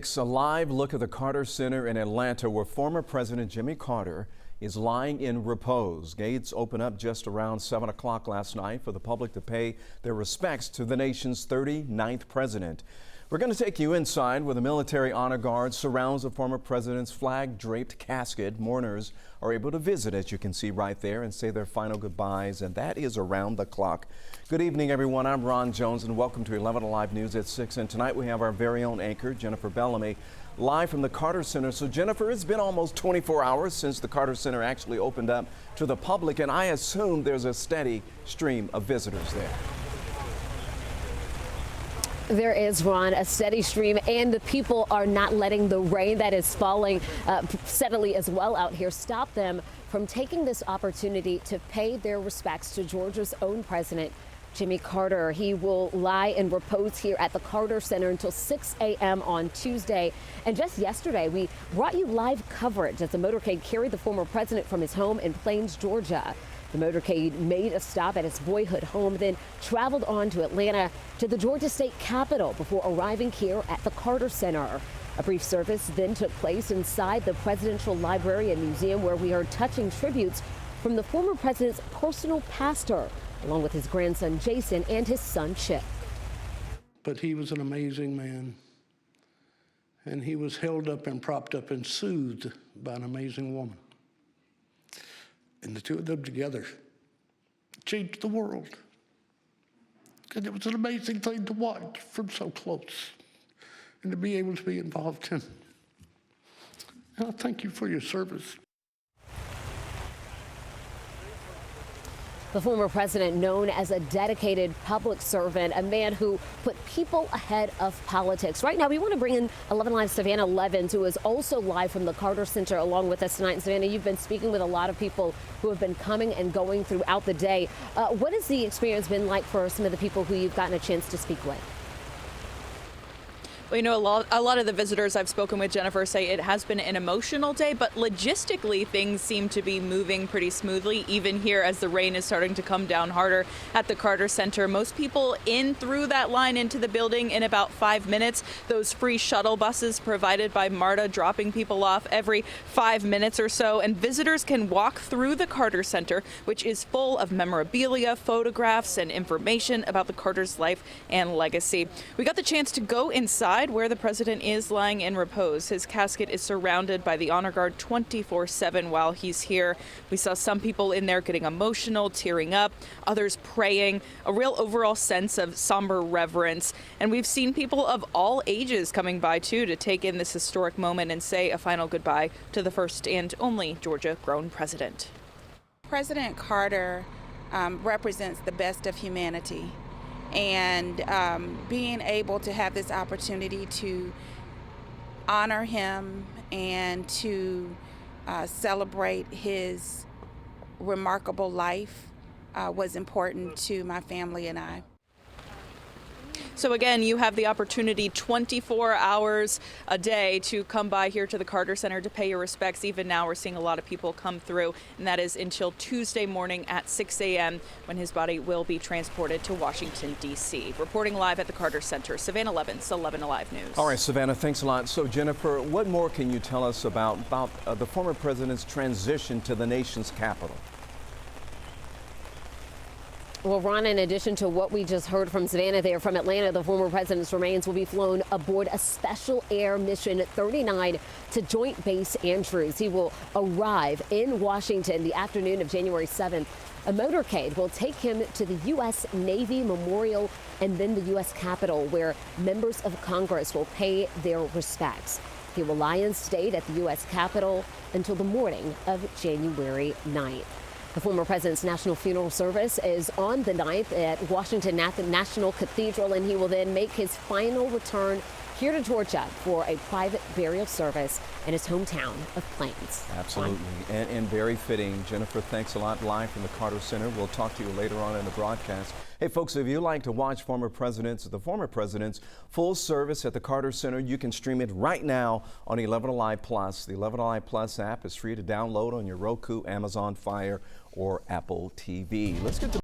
It's a live look at the Carter Center in Atlanta, where former President Jimmy Carter is lying in repose. Gates opened up just around 7 o'clock last night for the public to pay their respects to the nation's 39th president. We're going to take you inside where the military honor guard surrounds the former president's flag-draped casket. Mourners are able to visit, as you can see right there, and say their final goodbyes, and that is around the clock. Good evening, everyone. I'm Ron Jones, and welcome to 11 Alive News at 6. And tonight we have our very own anchor, Jennifer Bellamy, live from the Carter Center. So, Jennifer, it's been almost 24 hours since the Carter Center actually opened up to the public, and I assume there's a steady stream of visitors there. There is, Ron, a steady stream, and the people are not letting the rain that is falling steadily as well out here stop them from taking this opportunity to pay their respects to Georgia's own president, Jimmy Carter. He will lie in repose here at the Carter Center until 6 a.m. on Tuesday. And just yesterday, we brought you live coverage as the motorcade carried the former president from his home in Plains, Georgia. The motorcade made a stop at his boyhood home, then traveled on to Atlanta to the Georgia State Capitol before arriving here at the Carter Center. A brief service then took place inside the Presidential Library and Museum, where we heard touching tributes from the former president's personal pastor, along with his grandson Jason and his son Chip. But he was an amazing man, and he was held up and propped up and soothed by an amazing woman. And the two of them together changed the world. And it was an amazing thing to watch from so close and to be able to be involved in. And I thank you for your service. The former president, known as a dedicated public servant, a man who put people ahead of politics. Right now, we want to bring in 11 Live Savannah Levins, who is also live from the Carter Center along with us tonight. Savannah, you've been speaking with a lot of people who have been coming and going throughout the day. What has the experience been like for some of the people who you've gotten a chance to speak with? Well, you know, a lot of the visitors I've spoken with, Jennifer, say it has been an emotional day, but logistically things seem to be moving pretty smoothly, even here as the rain is starting to come down harder at the Carter Center. Most people in through that line into the building in about 5 minutes. Those free shuttle buses provided by MARTA dropping people off every 5 minutes or so. And visitors can walk through the Carter Center, which is full of memorabilia, photographs, and information about the Carter's life and legacy. We got the chance to go inside where the president is lying in repose. His casket is surrounded by the honor guard 24/7 while he's here. We saw some people in there getting emotional, tearing up, others praying, a real overall sense of somber reverence. And we've seen people of all ages coming by too to take in this historic moment and say a final goodbye to the first and only Georgia-grown president. President Carter represents the best of humanity. And being able to have this opportunity to honor him and to celebrate his remarkable life was important to my family and I. So again, you have the opportunity 24 hours a day to come by here to the Carter Center to pay your respects. Even now, we're seeing a lot of people come through, and that is until Tuesday morning at 6 a.m. when his body will be transported to Washington, D.C. Reporting live at the Carter Center, Savannah Levins, 11 Alive News. All right, Savannah, thanks a lot. So, Jennifer, what more can you tell us about the former president's transition to the nation's capital? Well, Ron, in addition to what we just heard from Savannah there from Atlanta, the former president's remains will be flown aboard a Special Air Mission 39 to Joint Base Andrews. He will arrive in Washington the afternoon of January 7th. A motorcade will take him to the U.S. Navy Memorial and then the U.S. Capitol, where members of Congress will pay their respects. He will lie in state at the U.S. Capitol until the morning of January 9th. The former president's national funeral service is on the 9th at Washington National Cathedral, and he will then make his final return here to Georgia for a private burial service in his hometown of Plains. Absolutely, and very fitting. Jennifer, thanks a lot. Live from the Carter Center. We'll talk to you later on in the broadcast. Hey, folks, if you like to watch the former president's full service at the Carter Center, you can stream it right now on 11 Alive Plus. The 11 Alive Plus app is free to download on your Roku, Amazon Fire, or Apple TV. Let's get to